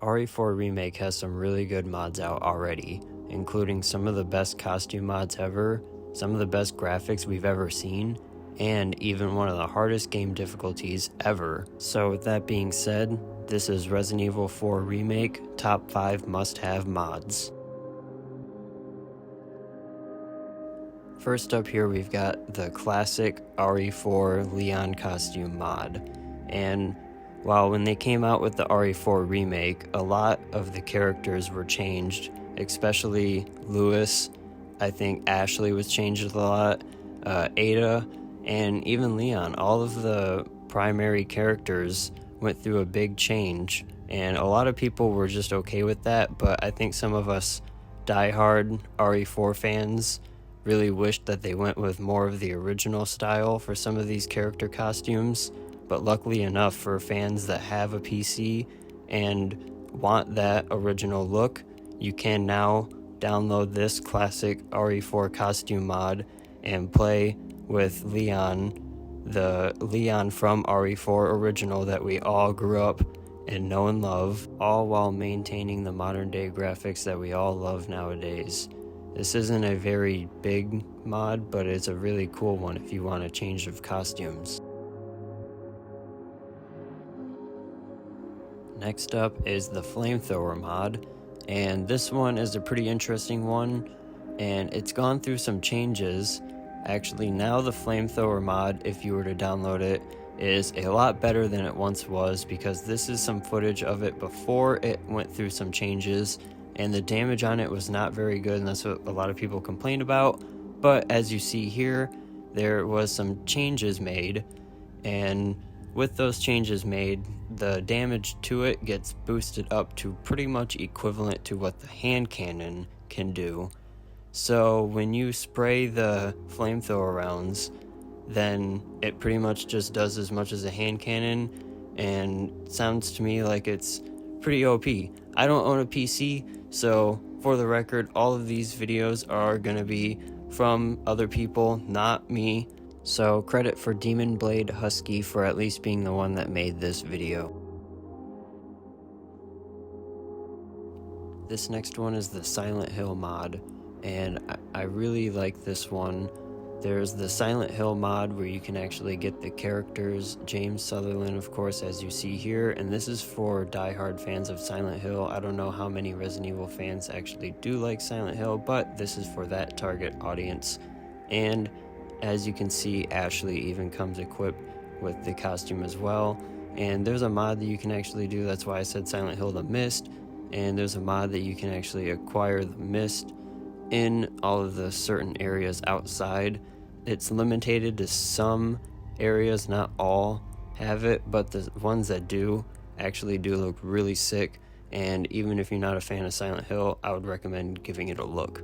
RE4 Remake has some really good mods out already, including some of the best costume mods ever, some of the best graphics we've ever seen, and even one of the hardest game difficulties ever. So with that being said, this is Resident Evil 4 Remake Top 5 Must-Have Mods. First up here we've got the classic RE4 Leon costume mod, and while when they came out with the RE4 Remake, a lot of the characters were changed, especially Lewis. I think Ashley was changed a lot, Ada, and even Leon. All of the primary characters went through a big change, and a lot of people were just okay with that, but I think some of us diehard RE4 fans really wished that they went with more of the original style for some of these character costumes. But luckily enough for fans that have a PC and want that original look, you can now download this classic RE4 costume mod and play with Leon, the Leon from RE4 original that we all grew up and know and love, all while maintaining the modern day graphics that we all love nowadays. This isn't a very big mod, but it's a really cool one if you want a change of costumes. Next up is the Flamethrower Mod, and this one is a pretty interesting one, and it's gone through some changes. Actually, now the Flamethrower Mod, if you were to download it, is a lot better than it once was, because this is some footage of it before it went through some changes, and the damage on it was not very good, and that's what a lot of people complained about. But as you see here, there was some changes made, and with those changes made, the damage to it gets boosted up to pretty much equivalent to what the hand cannon can do. So when you spray the flamethrower rounds, then it pretty much just does as much as a hand cannon, and sounds to me like it's pretty OP. I don't own a PC, so for the record, all of these videos are gonna be from other people, not me. So credit for Demon Blade Husky for at least being the one that made this video. This next one is the Silent Hill mod, and I really like this one. There's the Silent Hill mod where you can actually get the characters, James Sutherland of course, as you see here, and this is for diehard fans of Silent Hill. I don't know how many Resident Evil fans actually do like Silent Hill, but this is for that target audience. And as you can see, Ashley even comes equipped with the costume as well. And there's a mod that you can actually do, that's why I said Silent Hill the Mist, and there's a mod that you can actually acquire the mist in all of the certain areas outside. It's limited to some areas, not all have it, but the ones that do actually do look really sick, and even if you're not a fan of Silent Hill, I would recommend giving it a look.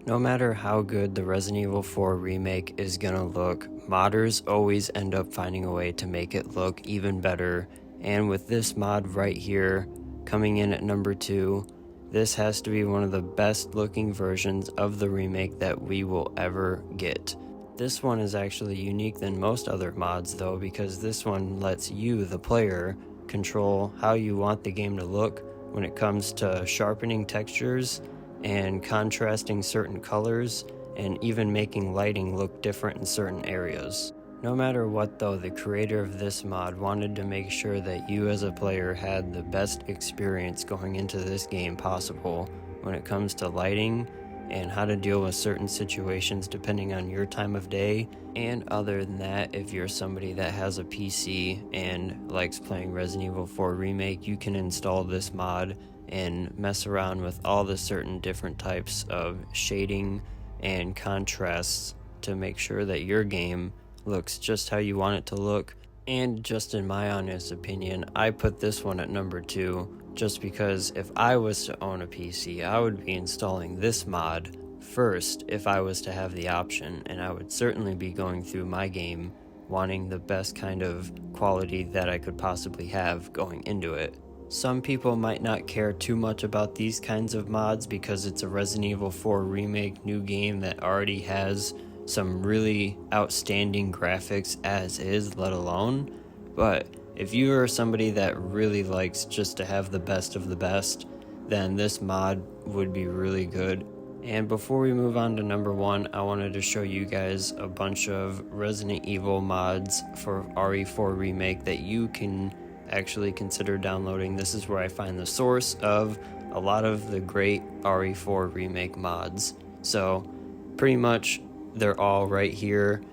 No matter how good the Resident Evil 4 Remake is gonna look, modders always end up finding a way to make it look even better, and with this mod right here, coming in at number 2, this has to be one of the best looking versions of the remake that we will ever get. This one is actually unique than most other mods though, because this one lets you, the player, control how you want the game to look when it comes to sharpening textures and contrasting certain colors, and even making lighting look different in certain areas. No matter what though, the creator of this mod wanted to make sure that you as a player had the best experience going into this game possible when it comes to lighting and how to deal with certain situations depending on your time of day. And other than that, if you're somebody that has a PC and likes playing Resident Evil 4 Remake, you can install this mod and mess around with all the certain different types of shading and contrasts to make sure that your game looks just how you want it to look. And just in my honest opinion, I put this one at number 2 just because if I was to own a PC, I would be installing this mod first if I was to have the option, and I would certainly be going through my game wanting the best kind of quality that I could possibly have going into it. Some people might not care too much about these kinds of mods because it's a Resident Evil 4 Remake new game that already has some really outstanding graphics as is, let alone. But If you are somebody that really likes just to have the best of the best, then this mod would be really good. And before we move on to number 1, I wanted to show you guys a bunch of Resident Evil mods for RE4 Remake that you can actually consider downloading. This is where I find the source of a lot of the great RE4 Remake mods. So pretty much they're all right here,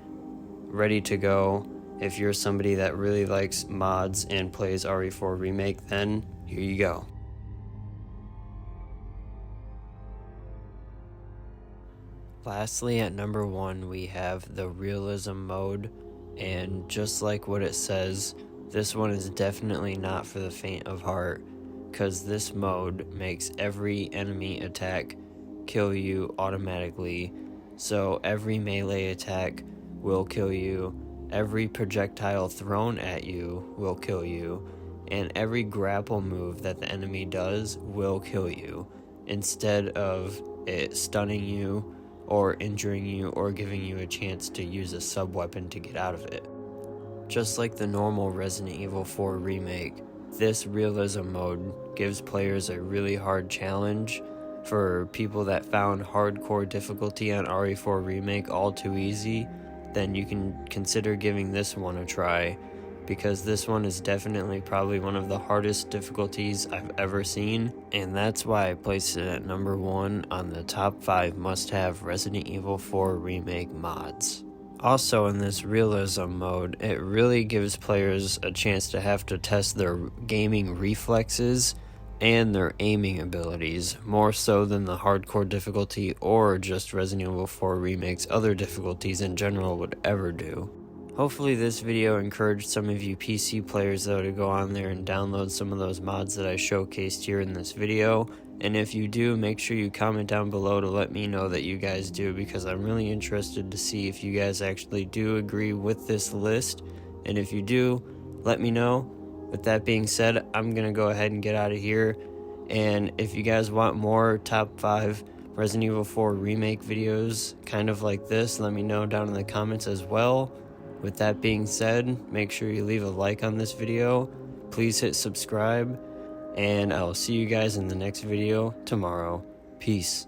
ready to go. If you're somebody that really likes mods and plays RE4 Remake, then here you go. Lastly, at number 1, we have the Realism Mode, and just like what it says, this one is definitely not for the faint of heart, because this mode makes every enemy attack kill you automatically. So every melee attack will kill you, every projectile thrown at you will kill you, and every grapple move that the enemy does will kill you, instead of it stunning you or injuring you or giving you a chance to use a sub-weapon to get out of it. Just like the normal Resident Evil 4 Remake, this Realism Mode gives players a really hard challenge. For people that found hardcore difficulty on RE4 Remake all too easy, then you can consider giving this one a try, because this one is definitely probably one of the hardest difficulties I've ever seen, and that's why I placed it at number 1 on the top 5 must-have Resident Evil 4 Remake mods. Also, in this Realism Mode, it really gives players a chance to have to test their gaming reflexes and their aiming abilities, more so than the hardcore difficulty or just Resident Evil 4 Remake's other difficulties in general would ever do. Hopefully this video encouraged some of you PC players though to go on there and download some of those mods that I showcased here in this video. And if you do, make sure you comment down below to let me know that you guys do, because I'm really interested to see if you guys actually do agree with this list. And if you do, let me know. With that being said, I'm going to go ahead and get out of here. And if you guys want more top 5 Resident Evil 4 Remake videos kind of like this, let me know down in the comments as well. With that being said, make sure you leave a like on this video. Please hit subscribe. And I'll see you guys in the next video tomorrow. Peace.